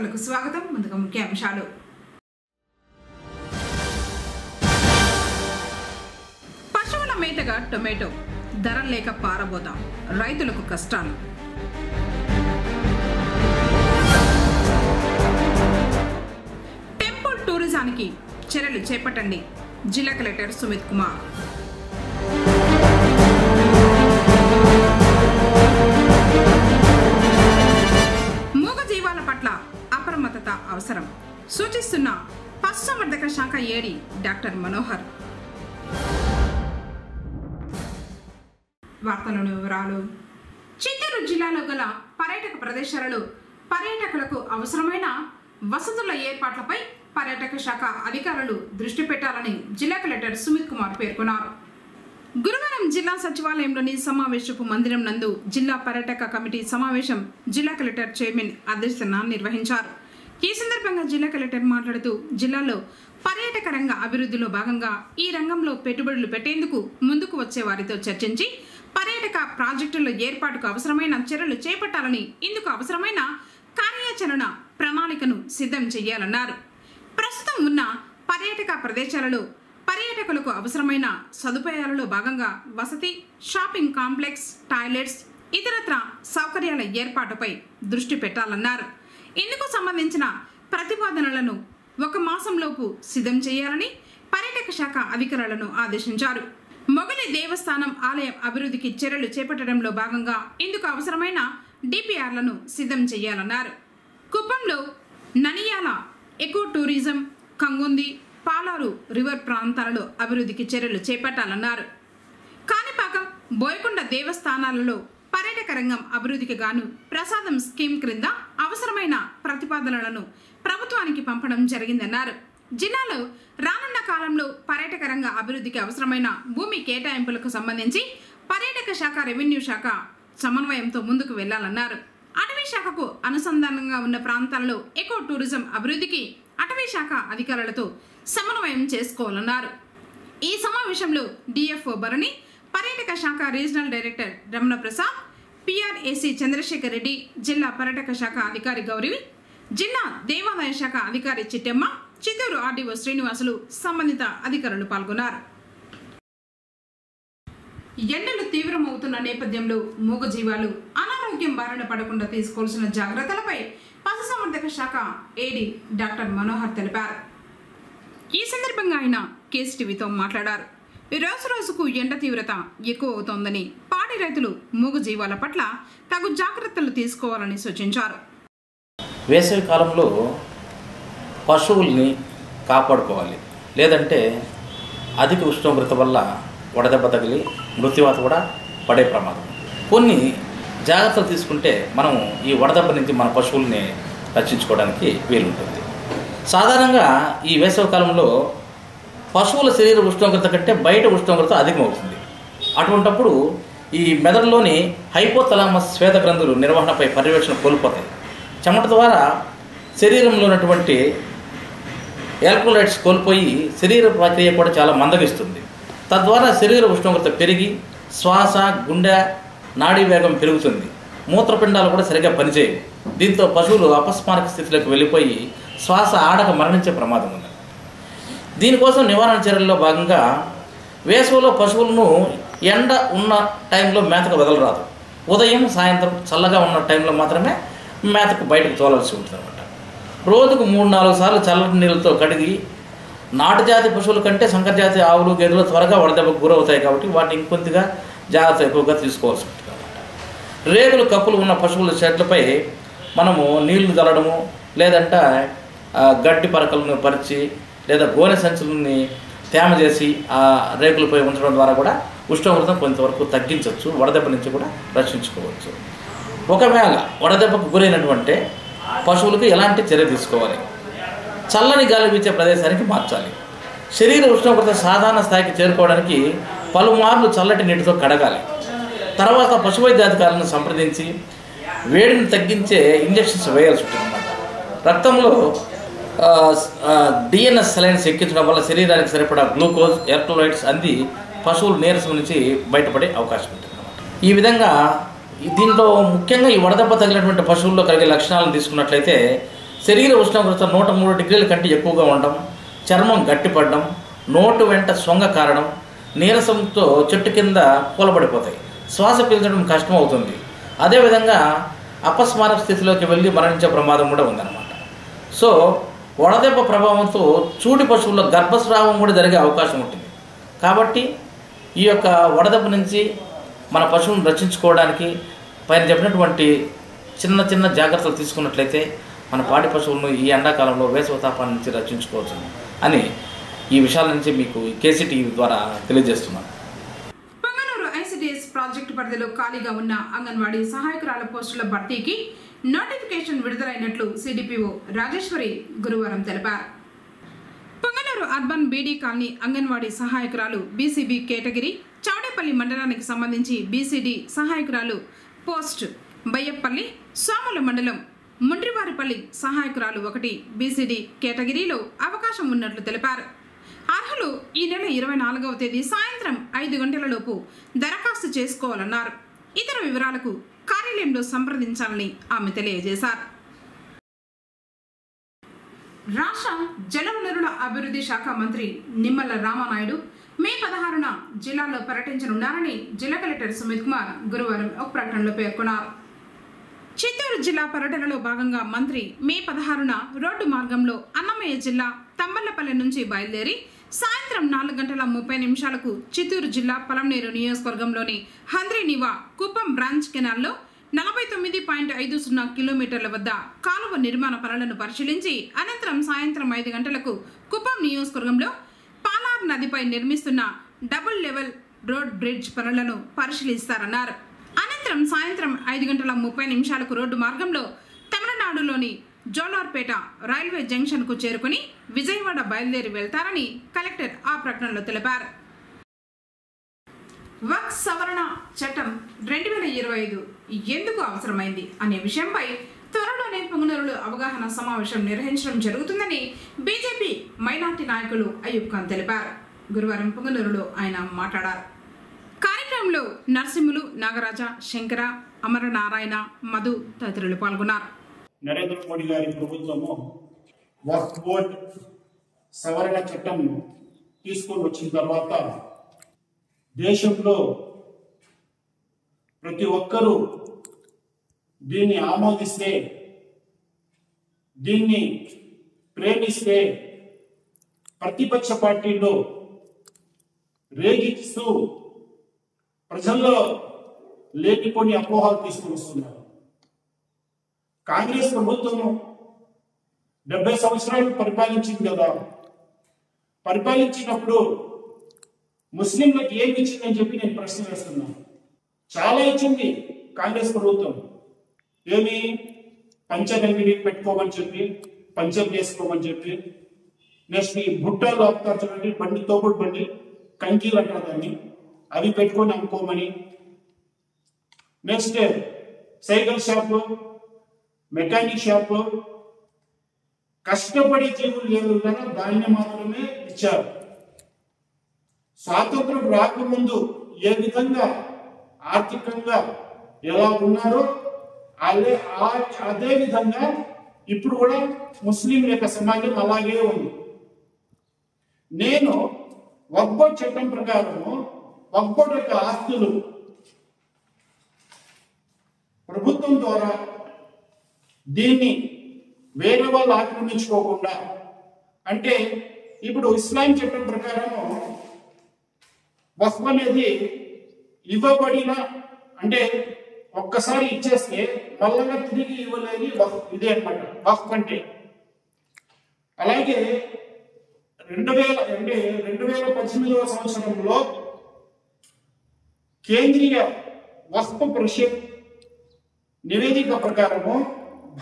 వార్తలకు స్వాగతం. ముందుగా ముఖ్యాంశాలు. పశువుల మేతగా టొమాటో ధర లేక పారబోతాం, రైతులకు కష్టాలు. టెంపుల్ టూరిజానికి చర్యలు చేపట్టండి, జిల్లా కలెక్టర్ సుమిత్ కుమార్. మూగజీవాల పట్ల అప్రమత్తత అవసరం సూచిస్తున్న పశుసంవర్ధక శాఖ ఏడి డాక్టర్ మనోహర్. వార్తలోని వివరాలు. చిత్తూరు జిల్లాలో గల పర్యాటక ప్రదేశాలలో పర్యాటకులకు అవసరమైన వసతుల ఏర్పాట్లపై పర్యాటక శాఖ అధికారులు దృష్టి పెట్టాలని జిల్లా కలెక్టర్ సుమిత్ కుమార్ పేర్కొన్నారు. గురువారం జిల్లా సచివాలయంలోని సమావేశపు మందిరం నందు జిల్లా పర్యాటక కమిటీ సమావేశం జిల్లా కలెక్టర్ చైర్మన్ అధ్యక్షతన నిర్వహించారు. ఈ సందర్భంగా జిల్లా కలెక్టర్ మాట్లాడుతూ జిల్లాలో పర్యాటక రంగ అభివృద్ధిలో భాగంగా ఈ రంగంలో పెట్టుబడులు పెట్టేందుకు ముందుకు వచ్చే వారితో చర్చించి పర్యాటక ప్రాజెక్టుల ఏర్పాటుకు అవసరమైన చర్యలు చేపట్టాలని, ఇందుకు అవసరమైన కార్యాచరణ ప్రణాళికను సిద్ధం చేయాలన్నారు. ప్రస్తుతం ఉన్న పర్యాటక ప్రదేశాలలో పర్యాటకులకు అవసరమైన సదుపాయాలలో భాగంగా వసతి, షాపింగ్ కాంప్లెక్స్, టాయిలెట్స్, ఇతరత్ర సౌకర్యాల ఏర్పాటుపై దృష్టి పెట్టాలన్నారు. ఇందుకు సంబంధించిన ప్రతిపాదనలను 1 మాసంలోపు సిద్ధం చేయాలని పర్యాటక శాఖ అధికారులను ఆదేశించారు. మొగలి దేవస్థానం ఆలయం అభివృద్ధికి చర్యలు చేపట్టడంలో భాగంగా ఇందుకు అవసరమైన డిపిఆర్లను సిద్ధం చేయాలన్నారు. కుప్పంలో ననియాల ఎకో టూరిజం, కంగుంది, పాలారు రివర్ ప్రాంతాలలో అభివృద్ధికి చర్యలు చేపట్టాలన్నారు. కాణిపాకం, బోయకొండ దేవస్థానాలలో పర్యాటక రంగం అభివృద్ధికి గాను ప్రసాదం స్కీమ్ క్రింద అవసరమైన ప్రతిపాదనలను ప్రభుత్వానికి పంపడం జరిగిందన్నారు. జిల్లాలో రానున్న కాలంలో పర్యాటక రంగ అభివృద్ధికి అవసరమైన భూమి కేటాయింపులకు సంబంధించి పర్యాటక శాఖ, రెవెన్యూ శాఖ సమన్వయంతో ముందుకు వెళ్లాలన్నారు. అటవీ శాఖకు అనుసంధానంగా ఉన్న ప్రాంతాల్లో ఎకో టూరిజం అభివృద్ధికి అటవీ శాఖ అధికారులతో సమన్వయం చేసుకోవాలన్నారు. ఈ సమావేశంలో డిఎఫ్ఓ భరణి, పర్యాటక శాఖ రీజనల్ డైరెక్టర్ రమణ ప్రసాద్, పిఆర్ఏసి చంద్రశేఖర్ రెడ్డి, జిల్లా పర్యాటక శాఖ అధికారి గౌరవి, జిల్లా దేవాదాయ శాఖ అధికారి చిట్టెమ్మ, చిత్తూరు ఆర్డీఓ శ్రీనివాసులు, సంబంధిత అధికారులు పాల్గొన్నారు. ఎండలు తీవ్రమవుతున్న నేపథ్యంలో మూగజీవాలు అనారోగ్యం బారిన పడకుండా తీసుకోవాల్సిన జాగ్రత్తలపై పశుసంవర్ధక శాఖ ఏడి డాక్టర్ మనోహర్ తెలిపారు. ఈ సందర్భంగా ఆయన కేసీటీవీతో మాట్లాడారు. రోజు రోజుకు ఎండ తీవ్రత ఎక్కువ అవుతోందని, పాడి రైతులు మూగజీవాల పట్ల తగు జాగ్రత్తలు తీసుకోవాలని సూచించారు. వేసవి కాలంలో పశువుల్ని కాపాడుకోవాలి, లేదంటే అధిక ఉష్ణోగ్రత వల్ల వడదెబ్బ తగిలి మృత్యువాత కూడా పడే ప్రమాదం. కొన్ని జాగ్రత్తలు తీసుకుంటే మనం ఈ వడదెబ్బ నుంచి మన పశువుల్ని రక్షించుకోవడానికి వీలుంటుంది. సాధారణంగా ఈ వేసవి కాలంలో పశువుల శరీర ఉష్ణోగ్రత కంటే బయట ఉష్ణోగ్రత అధికమవుతుంది. అటువంటప్పుడు ఈ మెదడులోని హైపోథలామస్ శ్వేత గ్రంథులు నిర్వహణపై పర్యవేక్షణ కోల్పోతాయి. చెమట ద్వారా శరీరంలో ఉన్నటువంటి ఎలక్ట్రోలైట్స్ కోల్పోయి శరీర ప్రక్రియ కూడా చాలా మందగిస్తుంది. తద్వారా శరీర ఉష్ణోగ్రత పెరిగి శ్వాస, గుండె, నాడీ వేగం పెరుగుతుంది. మూత్రపిండాలు కూడా సరిగ్గా పనిచేయవు. దీంతో పశువులు అపస్మారక స్థితిలోకి వెళ్ళిపోయి శ్వాస ఆడక మరణించే ప్రమాదం ఉంది. దీనికోసం నివారణ చర్యల్లో భాగంగా వేసవిలో పశువులను ఎండ ఉన్న టైంలో మేతకు వదలరాదు. ఉదయం, సాయంత్రం చల్లగా ఉన్న టైంలో మాత్రమే మేతకు బయటకు తోలాల్సి ఉంటుంది అనమాట. రోజుకు 3-4 సార్లు చల్లటి నీళ్ళతో కడిగి, నాటు జాతి పశువుల కంటే సంకరజాతి ఆవులు, గేదెలు త్వరగా వడదెబ్బకు గురవుతాయి కాబట్టి వాటిని ఇంకొద్దిగా జాగ్రత్త ఎక్కువగా తీసుకోవాల్సి ఉంటుంది అనమాట. రేగులు, కప్పులు ఉన్న పశువుల షెడ్లపై మనము నీళ్లు చల్లడము, లేదంటే గడ్డి పరకలను పరిచి లేదా గోనె సంచులని తేమ చేసి ఆ రేకులపై ఉంచడం ద్వారా కూడా ఉష్ణోగ్రతను కొంతవరకు తగ్గించవచ్చు, వడదెబ్బ నుంచి కూడా రక్షించుకోవచ్చు. ఒకవేళ వడదెబ్బకు గురైనటువంటి పశువులకు ఎలాంటి చర్య తీసుకోవాలి? చల్లని గాలి వీచే ప్రదేశానికి మార్చాలి. శరీర ఉష్ణోగ్రత సాధారణ స్థాయికి చేరుకోవడానికి పలుమార్లు చల్లటి నీటితో కడగాలి. తర్వాత పశువైద్యాధికారులను సంప్రదించి వేడిని తగ్గించే ఇంజెక్షన్స్ వేయాల్సి ఉంటుంది అన్నమాట. రక్తంలో డిఎన్ఎస్ సెలైన్స్ ఎక్కించడం వల్ల శరీరానికి సరిపడా గ్లూకోజ్, ఎలక్ట్రోలైట్స్ అంది పశువులు నీరసం నుంచి బయటపడే అవకాశం ఉంటుంది. ఈ విధంగా దీంట్లో ముఖ్యంగా ఈ వడదెబ్బ తగిలినటువంటి పశువుల్లో కలిగే లక్షణాలను తీసుకున్నట్లయితే శరీర ఉష్ణోగ్రత 103 డిగ్రీల కంటే ఎక్కువగా ఉండడం, చర్మం గట్టిపడడం, నోటు వెంట సొంగ కారడం, నీరసంతో చెట్టు కింద కూలబడిపోతాయి, శ్వాస పీల్చడం కష్టం అవుతుంది. అదేవిధంగా అపస్మార స్థితిలోకి వెళ్ళి మరణించే ప్రమాదం కూడా ఉందన్నమాట. సో వడదెబ్బ ప్రభావంతో చూడి పశువుల్లో గర్భస్రావం కూడా జరిగే అవకాశం ఉంటుంది. కాబట్టి ఈ యొక్క వడదెబ్బ నుంచి మన పశువులను రక్షించుకోవడానికి పైన చెప్పినటువంటి చిన్న చిన్న జాగ్రత్తలు తీసుకున్నట్లయితే మన పాడి పశువులను ఈ ఎండాకాలంలో వేసవి తాపాల నుంచి రక్షించుకోవచ్చు అని ఈ విషయాల నుంచి మీకు కేసీటీవీ ద్వారా తెలియజేస్తున్నాను. పొంగనూరు ఐసిడిఎస్ ప్రాజెక్టు పరిధిలో ఖాళీగా ఉన్న అంగన్వాడీ సహాయకురాల పోస్టుల భర్తీకి నోటిఫికేషన్ విడుదలైనట్లు సిడిపిఓ రాజేశ్వరి గురువారం తెలిపారు. Punganur urban BD colony anganwadi సహాయకురాలు బీసీబీ కేటగిరీ చౌడేపల్లి మండలానికి సంబంధించి బీసీడీ సహాయకురాలు పోస్ట్ బయ్యప్పల్లి సోమల మండలం ముండ్రివారిపల్లి సహాయకురాలు 1 బీసీడీ కేటగిరీలో అవకాశం ఉన్నట్లు తెలిపారు. అర్హులు ఈ నెల 24వ తేదీ సాయంత్రం 5 గంటలలోపు దరఖాస్తు చేసుకోవాలన్నారు. ఇతర వివరాలకు కార్యాలయంలో సంప్రదించాలని ఆమె తెలియజేశారు. రాష్ట్ర జలవనరుల అభివృద్ధి శాఖ మంత్రి నిమ్మల రామానాయుడు మే 16న జిల్లాలో పర్యటించనున్నారని జిల్లా కలెక్టర్ సుమిత్ కుమార్ గురువారం ఒక ప్రకటనలో పేర్కొన్నారు. చిత్తూరు జిల్లా పర్యటనలో భాగంగా మంత్రి మే 16న రోడ్డు మార్గంలో అన్నమయ్య జిల్లా తంబళ్లపల్లి నుంచి బయలుదేరి సాయంత్రం 4:30 చిత్తూరు జిల్లా పలమనేరు నియోజకవర్గంలోని హంద్రీనివా కుప్పం బ్రాంచ్ కెనాల్లో 49.50 కిలోమీటర్ల వద్ద కాలువ నిర్మాణ పనులను పరిశీలించి అనంతరం సాయంత్రం 5 గంటలకు కుప్పం నియోజకవర్గంలో పాలార్ నదిపై నిర్మిస్తున్న డబుల్ లెవెల్ రోడ్ బ్రిడ్జ్ పనులను పరిశీలిస్తారన్నారు. అనంతరం సాయంత్రం 5:30 రోడ్డు మార్గంలో తమిళనాడులోని జోలార్పేట రైల్వే జంక్షన్కు చేరుకుని విజయవాడ బయలుదేరి వెళ్తారని కలెక్టర్ ఆ ప్రకటనలో తెలిపారు. వక్ఫ్ సవరణ చట్టం 2025 ఎందుకు అవసరమైంది అనే విషయంపై త్వరలోనే పొంగనూరులో అవగాహన సమావేశం నిర్వహించడం జరుగుతుందని బీజేపీ మైనార్టీ నాయకులు అయూబ్ ఖాన్ తెలిపారు. గురువారం పొంగనూరులో ఆయన మాట్లాడారు. కార్యక్రమంలో నరసింహులు, నాగరాజ, శంకర, అమరనారాయణ, మధు తదితరులు పాల్గొన్నారు. నరేంద్ర మోడీ గారి ప్రభుత్వము వక్ఫ్ బోర్డ్ సవరణ చట్టం తీసుకొని వచ్చిన తర్వాత దేశంలో ప్రతి ఒక్కరూ దీన్ని ఆమోదిస్తే, దీన్ని ప్రేమిస్తే ప్రతిపక్ష పార్టీలో రేగిస్తూ ప్రజల్లో లేనిపోని అపోహలు తీసుకుని వస్తున్నారు. కాంగ్రెస్ ప్రభుత్వము 70 సంవత్సరాలు పరిపాలించింది కదా, పరిపాలించినప్పుడు ముస్లింలకు ఏమి ఇచ్చిందని చెప్పి నేను ప్రశ్న వేస్తున్నాను. చాలా ఇచ్చింది కాంగ్రెస్ ప్రభుత్వం. ఏమి పంచగంగిని పెట్టుకోమని చెప్పి, పంచం చేసుకోమని చెప్పి, నెక్స్ట్ ఈ బుట్టాలు ఆపుతారు చూడండి, బండి తోపుడు బండి కంకీలు అంటారు దాన్ని, అవి పెట్టుకొని అమ్ముకోమని, next cycle shop, mechanic shop, కష్టపడి జీవులు ఏదో కదా దాన్ని మాత్రమే ఇచ్చారు. స్వాతంత్రం రాకముందు ఏ విధంగా ఆర్థికంగా ఎలా ఉన్నారో అదే విధంగా ఇప్పుడు కూడా ముస్లిం యొక్క సమాజం అలాగే ఉంది. నేను వక్ఫ్ బోర్డ్ చట్టం ప్రకారము వక్ఫ్ బోర్డ్ యొక్క ఆస్తులు ప్రభుత్వం ద్వారా దీన్ని వేరే వాళ్ళు ఆక్రమించుకోకుండా, అంటే ఇప్పుడు ఇస్లాం చట్టం ప్రకారము వక్ఫ్ అనేది ఇవ్వబడిన, అంటే ఒక్కసారి ఇచ్చేస్తే మళ్ళా తిరిగి ఇవ్వలేని వక్ఫ్, ఇదే అన్నమాట వక్ఫ్ అంటే. అలాగే 2018వ సంవత్సరంలో కేంద్రీయ వక్ఫ్ పరిషత్ నివేదిక ప్రకారము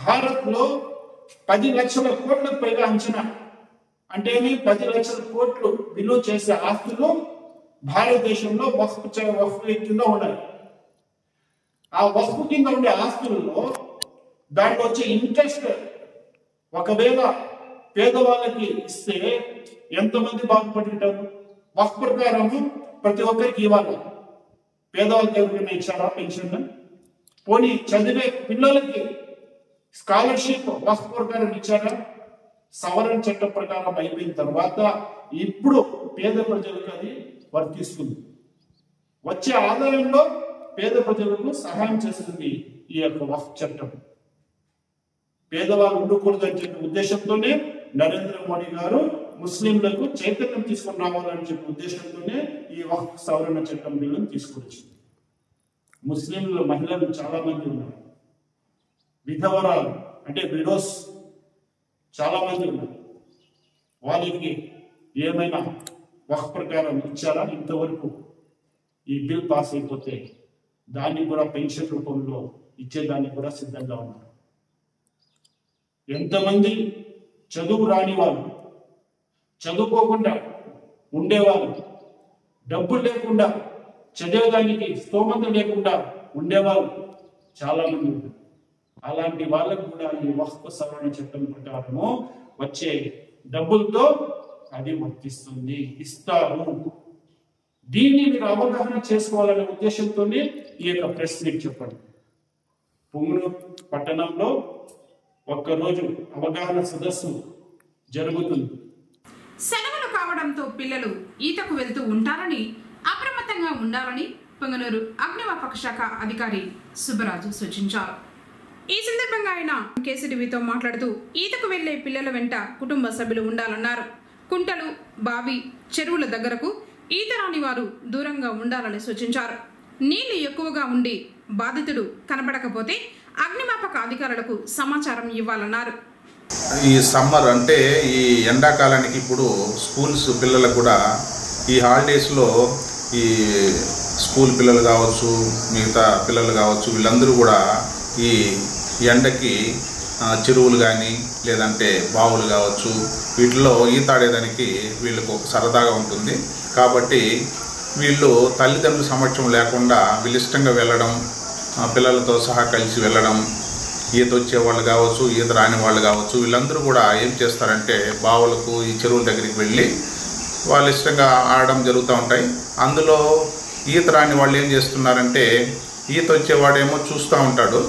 భారత్లో 10 లక్షల కోట్లకు పైగా అంచనా, అంటే 10 లక్షల కోట్లు విలువ చేసే ఆస్తులు భారతదేశంలో వక్ఫ్ కింద ఉన్నాయి. ఆ వక్ఫ్ కింద ఉండే ఆస్తులలో దాంట్లో వచ్చే ఇంట్రెస్ట్ ఒకవేళ పేదవాళ్ళకి ఇస్తే ఎంతమంది బాగుపడుతుంటారు? వక్ఫ్ ప్రకారము ప్రతి ఒక్కరికి ఇవ్వాలి. పేదవాళ్ళకి ఎవరికైనా ఇచ్చారా పెన్షన్? పోనీ చదివే పిల్లలకి స్కాలర్షిప్ వక్ఫ్ ప్రకారం ఇచ్చారా? సవరణ చట్టం ప్రకారం అయిపోయిన తర్వాత ఇప్పుడు పేద ప్రజలకు అది వర్తిస్తుంది. వచ్చే ఆదాయంలో పేద ప్రజలకు సహాయం చేస్తుంది ఈ యొక్క వక్ఫ్ చట్టం. పేదవాళ్ళు ఉండకూడదు అని చెప్పే ఉద్దేశంతోనే నరేంద్ర మోడీ గారు ముస్లింలకు చైతన్యం తీసుకొని రావాలని చెప్పే ఉద్దేశంతోనే ఈ వక్ఫ్ సవరణ చట్టం బిల్లును తీసుకొచ్చింది. ముస్లింలు మహిళలు చాలా మంది ఉన్నారు, విధవరాలు అంటే విడోస్ చాలా మంది ఉన్నారు. వాళ్ళకి ఏమైనా వక్ఫ్ ప్రకారం ఇచ్చారా? ఇంతవరకు ఈ బిల్ పాస్ అయిపోతే దాన్ని కూడా పెన్షన్ రూపంలో ఇచ్చేదానికి కూడా సిద్ధంగా ఉన్నారు. ఎంతమంది చదువు రాని వాళ్ళు, చదువుకోకుండా ఉండేవాళ్ళు, డబ్బులు లేకుండా చదివేదానికి స్తోమత లేకుండా ఉండేవాళ్ళు చాలా మంది ఉన్నారు. అలాంటి వాళ్ళకు కూడా ఈ వక్ఫ్ సవరణ చట్టం ప్రకారము వచ్చే డబ్బులతో అది వర్తిస్తుంది, ఇస్తారు. దీన్ని మీరు అవగాహన చేసుకోవాలనే ఉద్దేశంతోనే ఈ యొక్క ప్రెస్ మీట్ చెప్పండి. పుంగనూరు పట్టణంలో ఒక్కరోజు అవగాహన సదస్సు జరుగుతుంది. సెలవులు కావడంతో పిల్లలు ఈతకు వెళ్తూ ఉంటారని, అప్రమత్తంగా ఉండాలని పుంగనూరు అగ్నిమాపక శాఖ అధికారి సుబ్బరాజు సూచించారు. ఈ సందర్భంగా ఆయన కేసీటీవీతో మాట్లాడుతూ ఈతకు వెళ్లే పిల్లల వెంట కుటుంబ సభ్యులు ఉండాలన్నారు. కుంటలు, బావి, చెరువుల దగ్గరకు ఈత రాని వారు దూరంగా ఉండాలని సూచించారు. నీళ్లు ఎక్కువగా ఉండి బాధితుడు కనబడకపోతే అగ్నిమాపక అధికారులకు సమాచారం ఇవ్వాలన్నారు. ఈ సమ్మర్ అంటే ఈ ఎండాకాలానికి ఇప్పుడు స్కూల్స్ పిల్లలకు కూడా ఈ హాలిడేస్లో ఈ స్కూల్ పిల్లలు కావచ్చు, మిగతా పిల్లలు కావచ్చు, వీళ్ళందరూ కూడా ఈ ఎండకి చెరువులు కానీ లేదంటే బావులు కావచ్చు వీటిలో ఈతాడేదానికి వీళ్ళకు సరదాగా ఉంటుంది. కాబట్టి వీళ్ళు తల్లిదండ్రుల సమక్షం లేకుండా వీళ్ళు ఇష్టంగా వెళ్ళడం, పిల్లలతో సహా కలిసి వెళ్ళడం, ఈత వచ్చే వాళ్ళు కావచ్చు, ఈత రాని వాళ్ళు కావచ్చు, వీళ్ళందరూ కూడా ఏం చేస్తారంటే బావులకు ఈ చెరువుల దగ్గరికి వెళ్ళి వాళ్ళు ఇష్టంగా ఆడడం జరుగుతూ ఉంటాయి. అందులో ఈత రాని వాళ్ళు ఏం చేస్తున్నారంటే ఈత వచ్చేవాడేమో చూస్తూ ఉంటాడు,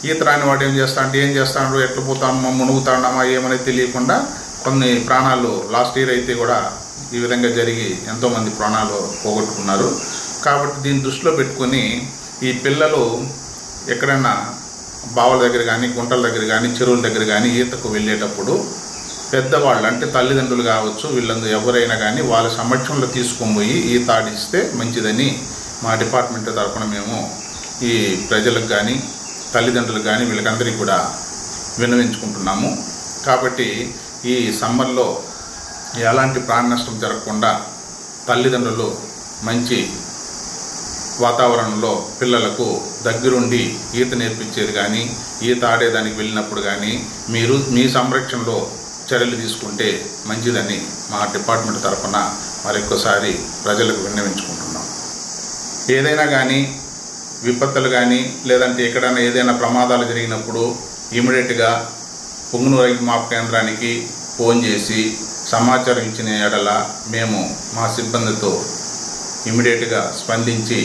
ఈత రాని వాడు ఏం చేస్తాడు ఎట్లా పోతామో మునుగుతాడమా ఏమనేది తెలియకుండా కొన్ని ప్రాణాలు లాస్ట్ ఇయర్ అయితే కూడా ఈ విధంగా జరిగి ఎంతోమంది ప్రాణాలు పోగొట్టుకున్నారు. కాబట్టి దీన్ని దృష్టిలో పెట్టుకొని ఈ పిల్లలు ఎక్కడైనా బావుల దగ్గర కానీ, గుంటల దగ్గర కానీ, చెరువుల దగ్గర కానీ ఈతకు వెళ్ళేటప్పుడు పెద్దవాళ్ళు అంటే తల్లిదండ్రులు కావచ్చు, వీళ్ళందరూ ఎవరైనా కానీ వాళ్ళ సమక్షంలో తీసుకొని పోయి ఈత ఆడిస్తే మంచిదని మా డిపార్ట్మెంట్ తరఫున మేము ఈ ప్రజలకు కానీ తల్లిదండ్రులకు కానీ వీళ్ళకందరికీ కూడా విన్నవించుకుంటున్నాము. కాబట్టి ఈ సమ్మర్లో ఎలాంటి ప్రాణ నష్టం జరగకుండా తల్లిదండ్రులు మంచి వాతావరణంలో పిల్లలకు దగ్గరుండి ఈత నేర్పించేది కానీ, ఈత ఆడేదానికి వెళ్ళినప్పుడు కానీ మీరు మీ సంరక్షణలో చర్యలు తీసుకుంటే మంచిదని మా డిపార్ట్మెంట్ తరఫున మరొకసారి ప్రజలకు విన్నవించుకుంటున్నాం. ఏదైనా కానీ విపత్తులు కానీ లేదంటే ఎక్కడైనా ఏదైనా ప్రమాదాలు జరిగినప్పుడు ఇమీడియట్గా పుంగనూరు అగ్నిమాపక కేంద్రానికి ఫోన్ చేసి సమాచారం ఇచ్చిన ఎడల మేము మా సిబ్బందితో ఇమీడియట్గా స్పందించి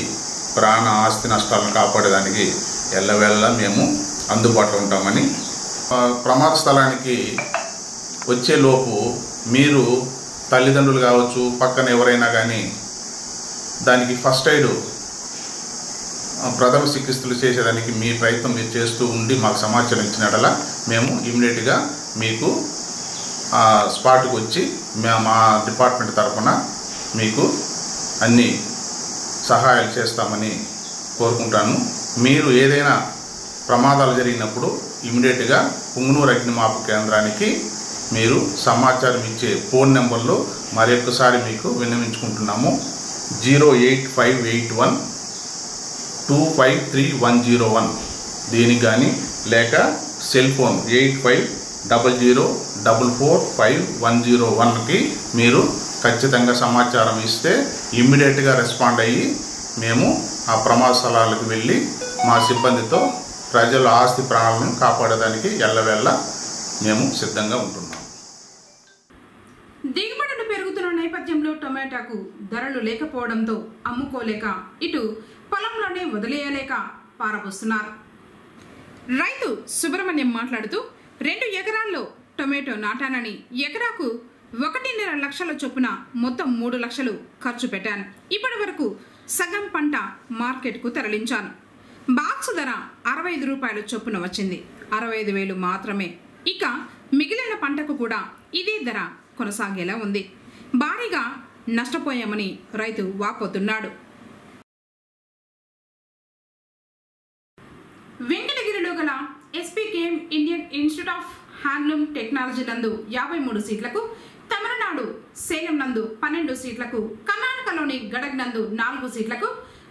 ప్రాణ ఆస్తి నష్టాలను కాపాడేదానికి ఎల్లవేళలా మేము అందుబాటులో ఉంటామని. ప్రమాద స్థలానికి వచ్చేలోపు మీరు తల్లిదండ్రులు కావచ్చు, పక్కన ఎవరైనా కానీ దానికి ఫస్ట్ ఎయిడ్ ప్రథమ చికిత్సలు చేసేదానికి మీ ప్రయత్నం మీరు చేస్తూ ఉండి మాకు సమాచారం ఇచ్చినట్ల మేము ఇమీడియట్గా మీకు స్పాట్కి వచ్చి మా డిపార్ట్మెంట్ తరఫున మీకు అన్ని సహాయాలు చేస్తామని కోరుకుంటాను. మీరు ఏదైనా ప్రమాదాలు జరిగినప్పుడు ఇమీడియట్గా పుంగనూరు అగ్నిమాపక కేంద్రానికి మీరు సమాచారం ఇచ్చే ఫోన్ నెంబర్లు మరొకసారి మీకు విన్నవించుకుంటున్నాము. 08581253101 దీనికి కానీ లేక సెల్ ఫోన్ 8500445101కి మీరు ఖచ్చితంగా సమాచారం ఇస్తే ఇమ్మీడియట్గా రెస్పాండ్ అయ్యి మేము ఆ ప్రమాద స్థలాలకు వెళ్ళి మా సిబ్బందితో ప్రజల ఆస్తి ప్రాణాలను కాపాడడానికి ఎల్లవేళ మేము సిద్ధంగా ఉంటున్నాం. దిగుబడులు పెరుగుతున్న నేపథ్యంలో టొమాటోకు ధరలు లేకపోవడంతో అమ్ముకోలేక ఇటు పొలంలోనే వదిలేయలేక పారబోస్తున్నారు. రైతు సుబ్రహ్మణ్యం మాట్లాడుతూ 2 ఎకరాల్లో టొమాటో నాటానని ఎకరాకు 1.5 లక్షల చొప్పున మొత్తం 3 లక్షలు ఖర్చు పెట్టాను. ఇప్పటి వరకు సగం పంట మార్కెట్కు తరలించాను. బాక్సు ధర 65 రూపాయల చొప్పున వచ్చింది. 65,000 మాత్రమే. ఇక మిగిలిన పంటకు కూడా ఇదే ధర కొనసాగేలా ఉంది. భారీగా నష్టపోయామని రైతు వాపోతున్నాడు. వెంకటగిరిలో గల SPKM Indian institute of handloom technology నందు 53 సీట్లకు, తమిళనాడు సేలం నందు 12 సీట్లకు, కర్ణాటకలోని గడగ్ నందు 4 సీట్లకు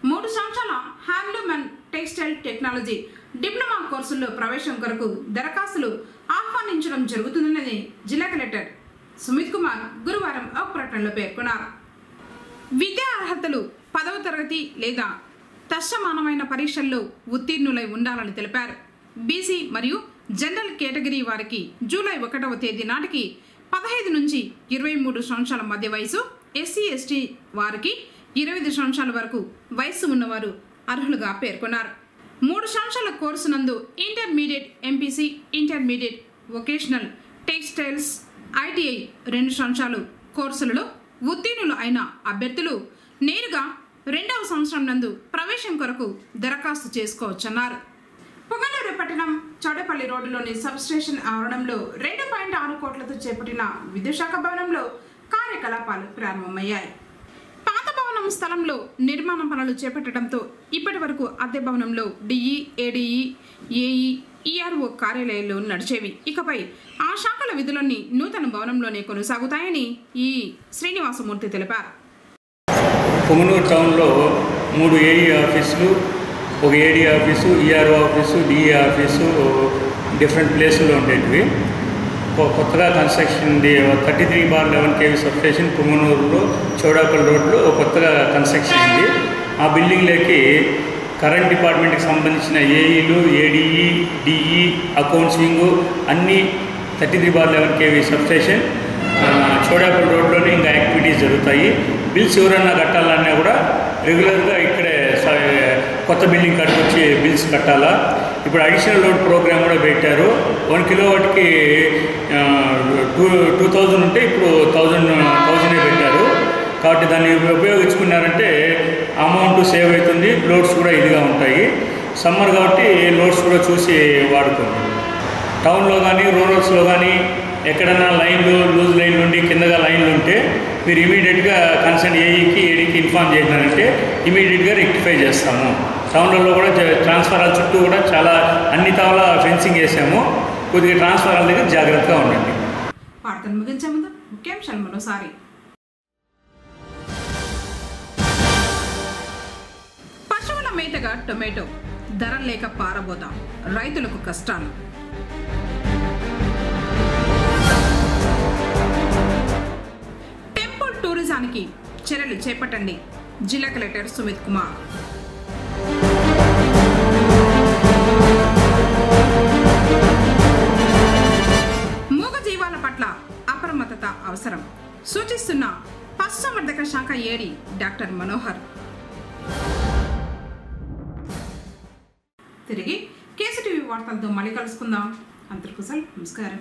3 సంవత్సరాల handloom and textile technology diploma కోర్సుల్లో ప్రవేశం కొరకు దరఖాస్తులు ఆహ్వానించడం జరుగుతుందని జిల్లా కలెక్టర్ సుమిత్ కుమార్ గురువారం ఒక ప్రకటనలో పేర్కొన్నారు. విద్యా అర్హతలు 10వ తరగతి లేదా తత్సమానమైన పరీక్షల్లో ఉత్తీర్ణులై ఉండాలని తెలిపారు. బీసీ మరియు జనరల్ కేటగిరీ వారికి జూలై 1వ తేదీ నాటికి 15 నుంచి 23 సంవత్సరాల మధ్య వయసు, ఎస్సీ ఎస్టీ వారికి 25 సంవత్సరాల వరకు వయస్సు ఉన్నవారు అర్హులుగా పేర్కొన్నారు. 3 సంవత్సరాల కోర్సు నందు intermediate MPC, intermediate vocational textiles, ITI 2 సంవత్సరాలు కోర్సులలో ఉత్తీర్ణులు అయిన అభ్యర్థులు నేరుగా 2వ సంవత్సరం నందు ప్రవేశం కొరకు దరఖాస్తు చేసుకోవచ్చన్నారు. పొంగనూరు పట్టణం చౌడపల్లి రోడ్డులోని సబ్స్టేషన్ ఆవరణంలో 2.6 కోట్లతో చేపట్టిన విద్యుత్ శాఖ భవనంలో కార్యకలాపాలు ప్రారంభమయ్యాయి. పాత భవనం స్థలంలో నిర్మాణ పనులు చేపట్టడంతో ఇప్పటి వరకు అద్దె భవనంలో డిఈ, ఏడీఈ, ఏఈ, ఈఆర్ఓ కార్యాలయాలు నడిచేవి. ఇకపై ఆ శాఖల విధులన్నీ నూతన భవనంలోనే కొనసాగుతాయని ఈ శ్రీనివాసమూర్తి తెలిపారు. పొంగనూరు టౌన్లో 3 ఏఈ ఆఫీసులు, 1 AD office, ERO office, DE office different ప్లేసుల్లో ఉండేటివి. కొత్తగా కన్స్ట్రక్షన్ 33/11 kV సబ్స్టేషన్ పొంగనూరులో చౌడాపల్లి రోడ్లో కొత్తగా కన్స్ట్రక్షన్ అయింది. ఆ బిల్డింగ్లోకి కరెంట్ డిపార్ట్మెంట్కి సంబంధించిన ఏఈలు, ఏడీఈ, డిఈ, అకౌంట్స్ వింగు అన్నీ 33/11 kV సబ్స్టేషన్ చౌడాపల్లి రోడ్లోనే ఇంకా యాక్టివిటీస్ జరుగుతాయి. బిల్స్ ఎవరన్నా కట్టాలన్నా కూడా రెగ్యులర్గా ఇక్కడే కొత్త బిల్డింగ్ కట్టుకొచ్చి బిల్స్ కట్టాలా. ఇప్పుడు అడిషనల్ లోడ్ ప్రోగ్రామ్ కూడా పెట్టారు. 1 కిలోవాట్కి 2000 ఉంటే ఇప్పుడు 1000 పెట్టారు. కాబట్టి దాన్ని ఉపయోగించుకున్నారంటే అమౌంట్ సేవ్ అవుతుంది, లోడ్స్ కూడా ఇదిగా ఉంటాయి. సమ్మర్ కాబట్టి లోడ్స్ కూడా చూసి వాడుకోండి. టౌన్లో కానీ రూరల్స్లో కానీ ఎక్కడన్నా లైన్లు లూజ్ లైన్లు ఉండి కిందగా లైన్లు ఉంటే మీరు ఇమీడియట్గా కన్సర్న్ ఏఈకి, ఏడీకి ఇన్ఫార్మ్ చేసినారంటే ఇమీడియట్గా రెక్టిఫై చేస్తాము. టౌన్లలో కూడా ట్రాన్స్ఫారాల చుట్టూ కూడా చాలా అన్ని తావల ఫెన్సింగ్ వేసాము. కొద్దిగా ట్రాన్స్ఫారాల దగ్గర జాగ్రత్తగా ఉండండి. వార్తలు ముగించే ముందు ముఖ్యాంశాలు మరోసారి. పశువుల మేతగా టొమాటో ధర లేక పారబోతాం, రైతులకు కష్టాలు. టెంపుల్ టూరిజానికి చర్యలు చేపట్టండి, జిల్లా కలెక్టర్ సుమిత్ కుమార్. మూగజీవాల పట్ల అప్రమత్తత అవసరం సూచిస్తున్న పశుసంవర్ధక శాఖ ఏడీ డాక్టర్ మనోహర్. తిరిగి కేసీటీవీ వార్తలతో మళ్ళీ కలుసుకుందాం. అందరికీ నమస్కారం.